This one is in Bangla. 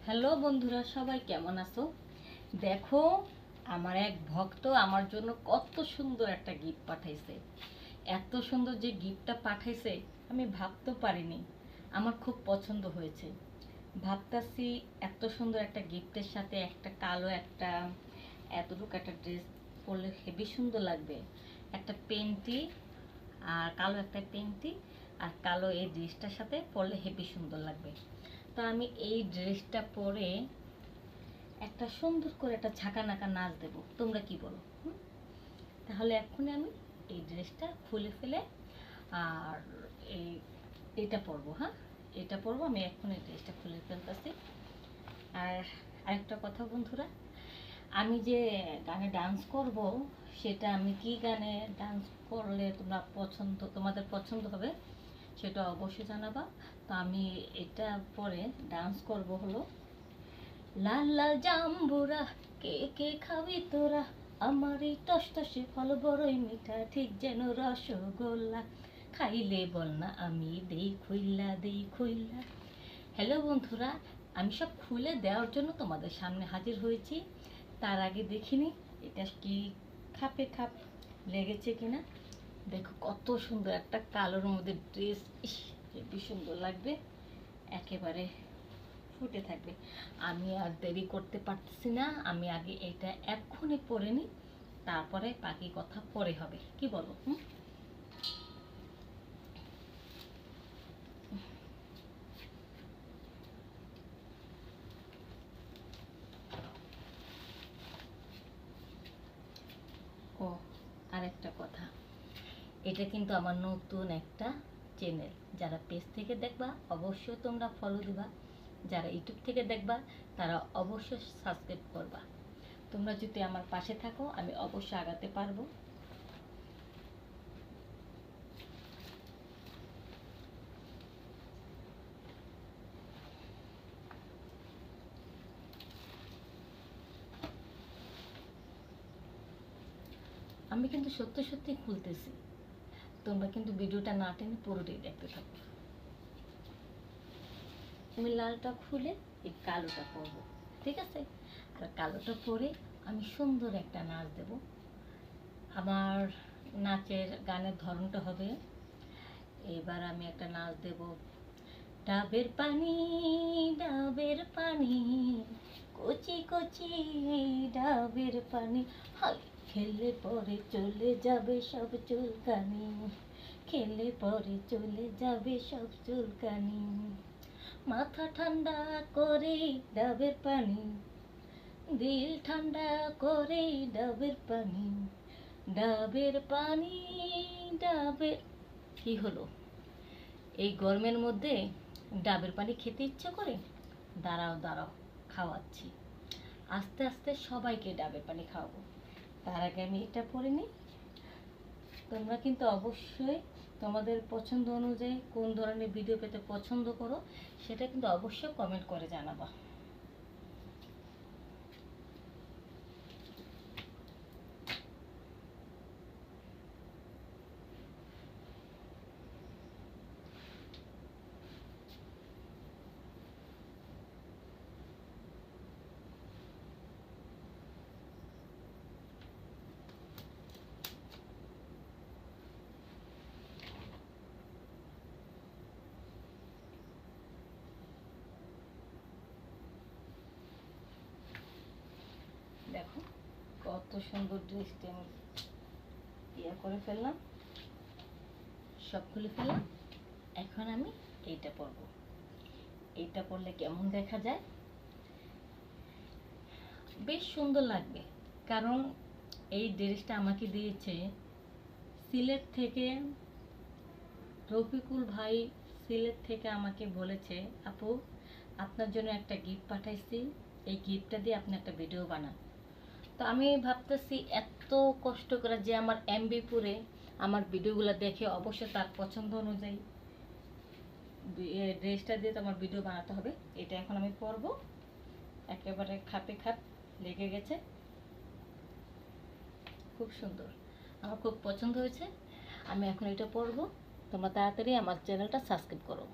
হ্যালো বন্ধুরা, সবাই কেমন আছো? দেখো, আমার এক ভক্ত আমার জন্য কত সুন্দর একটা গিফট পাঠাইছে। এত সুন্দর যে গিফটটা পাঠাইছে আমি ভাবতে পারিনি। আমার খুব পছন্দ হয়েছে। ভাবতাছি এত সুন্দর একটা গিফটের সাথে একটা কালো একটা এতটুকু একটা ড্রেস পরলে হেবি সুন্দর লাগবে। একটা পেন্টি আর কালো একটা পেন্টি আর কালো এই ড্রেসটার সাথে পরলে হেবি সুন্দর লাগবে। তো আমি এই ড্রেসটা পরে একটা সুন্দর করে একটা ঝাঁকানাকা নাচ দেব, তোমরা কি বলো? তাহলে এখনই আমি এই ড্রেসটা খুলে ফেলে আর এই এটা পরবো। হ্যাঁ, এটা পরবো। আমি এখন এই ড্রেসটা খুলে ফেলতেছি। আর আরেকটা কথা বন্ধুরা, আমি যে গানে ডান্স করব সেটা আমি কি গানে ডান্স করলে তোমাদের পছন্দ হবে সেটা অবশ্যই জানাবা। তো আমি এটা পরে ডান্স করব হলো, লাল লাল জাম্বুরা কে কে খাবি তোরা, আমার এই টসটসে ফল বড়ই মিঠা ঠিক যেন রসগোল্লা, খাইলে বল না আমি দেই খুইল্লা দেই খুইল্লা। হ্যালো বন্ধুরা, আমি সব খুলে দেওয়ার জন্য তোমাদের সামনে হাজির হয়েছি। তার আগে দেখিনি এটা কি খাপে খাপ লেগেছে কিনা। দেখো কত সুন্দর একটা কালোর মধ্যে ড্রেস, ইস হেবি সুন্দর লাগবে, একেবারে ফুটে থাকবে। আমি আর দেরি করতে পারতেছি না, আমি আগে এটা এক্ষুনি পরে নিই, তারপরে বাকি কথা পরে হবে, কি বলো? ও আরেকটা কথা, এটা কিন্তু আমার নতুন একটা চ্যানেল। যারা পেজ থেকে দেখবা অবশ্যই তোমরা ফলো দিবা, যারা ইউটিউব থেকে দেখবা তারা অবশ্যই সাবস্ক্রাইব করবা। তোমরা যদি আমার পাশে থাকো আমি অবশ্যই আগাতে পারবো। আমি কিন্তু সত্যি সত্যি খুলতেছি, তোমরা কিন্তু ভিডিওটা না টেনে পুরোটাই দেখতে থাকো। আমি লালটা খুলে এই কালোটা পরবো, ঠিক আছে? আর কালোটা পরে আমি সুন্দর একটা নাচ দেব। আমার নাচের গানের ধরনটা হবে, এবার আমি একটা নাচ দেব, ডাবের পানি ডাবের পানি, কচি কচি ডাবের পানি, হাই খেলে পরে চলে যাবে সব চুলকানি, খেলে পরে চলে যাবে সব চুলকানি, মাথা ঠান্ডা করে ডাবের পানি, দিল ঠান্ডা করে ডাবের পানি, ডাবের পানি ডাবের। কি হলো, এই গরমের মধ্যে ডাবের পানি খেতে ইচ্ছে করে? দাঁড়াও দাঁড়াও, খাওয়াচ্ছি। আস্তে আস্তে সবাইকে ডাবের পানি খাওয়াবো। তার আগে আমি এটা পরে নিই। তোমরা কিন্তু অবশ্যই তোমাদের পছন্দ অনুযায়ী কোন ধরনের ভিডিও পেতে পছন্দ করো সেটা কিন্তু অবশ্যই কমেন্ট করে জানাবা। দেখো কত সুন্দর ড্রেসটি আমি করে ফেললাম, সব খুলে ফেললাম। এখন আমি এইটা পরবো। এইটা পরলে কেমন দেখা যায়? বেশ সুন্দর লাগবে, কারণ এই ড্রেসটা আমাকে দিয়েছে সিলেট থেকে রফিকুল ভাই। সিলেট থেকে আমাকে বলেছে, আপু আপনার জন্য একটা গিফট পাঠাইছি, এই গিফটটা দিয়ে আপনি একটা ভিডিও বানান। তো আমি ভাবতেছি এত কষ্ট করে যে আমার এমবিপুরে আমার ভিডিওগুলো দেখে অবশ্যই তার পছন্দ অনুযায়ী ড্রেসটা দিয়ে তো আমার ভিডিও বানাতে হবে। এটা এখন আমি পরবো, একেবারে খাপে খাপ লেগে গেছে, খুব সুন্দর, আমার খুব পছন্দ হয়েছে। আমি এখন এটা পরবো। তোমরা তাড়াতাড়ি আমার চ্যানেলটা সাবস্ক্রাইব করো।